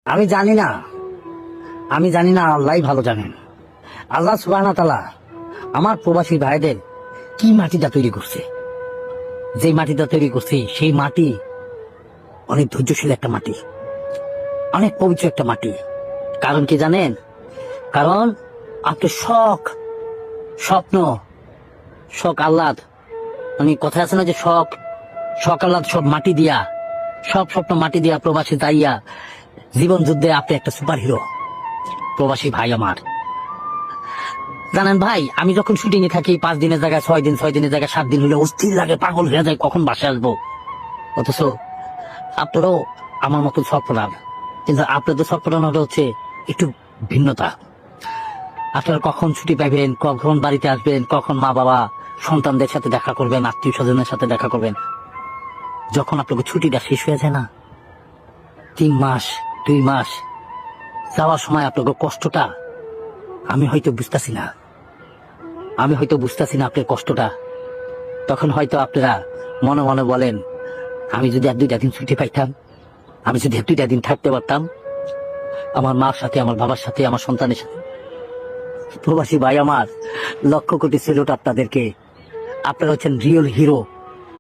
আমি জানি না, আমি জানি না, আল্লাহই ভালো জানেন। আল্লাহ সুবহানাহু ওয়া তাআলা আমার প্রবাসী ভাইদের কি মাটিটা তৈরি করছে, যে মাটিটা তৈরি করছে সেই মাটি অনেক ধৈর্যশীল একটা মাটি, অনেক পবিত্র একটা মাটি। কারণ কি জানেন? কারণ আপনার শখ, স্বপ্ন, শখ আহ্লাদ, মানে কথা আছে না যে শখ, শখ আহ্লাদ সব মাটি দিয়া, সব স্বপ্ন মাটি দিয়া প্রবাসী যাইয়া জীবন যুদ্ধে আপনি একটা সুপার হিরো। প্রবাসী ভাই আমার, জানেন ভাই, আমি যখন শুটিং এ থাকি 5 দিনের জায়গায় 6 দিন, 6 দিনের জায়গায় 7 দিন হলে অস্থির লাগে, পাগল হয়ে যায় কখন বাসায় আসবো। অথচ আপনারও আমার মতো স্বপ্নার, কিন্তু আপনাদের স্বপ্নটা হচ্ছে একটু ভিন্নতা। আপনারা কখন ছুটি পাইবেন, কখন বাড়িতে আসবেন, কখন মা বাবা সন্তানদের সাথে দেখা করবেন, আত্মীয় স্বজনের সাথে দেখা করবেন। যখন আপনাকে ছুটিটা শেষ হয়ে যায় না, 3 মাস 2 মাস যাওয়ার সময় আপনাকে কষ্টটা আমি হয়তো বুঝতেছি না, আমি হয়তো বুঝতেছি না আপনার কষ্টটা। তখন হয়তো আপনারা মনে মনে বলেন, আমি যদি 1-2টা দিন ছুটি পাইতাম, আমি যদি 1-2টা দিন থাকতে পারতাম আমার মার সাথে, আমার বাবার সাথে, আমার সন্তানের সাথে। প্রবাসী ভাই আমার, লক্ষ কোটি সেলুট আপনাদেরকে। আপনারা হচ্ছেন রিয়েল হিরো।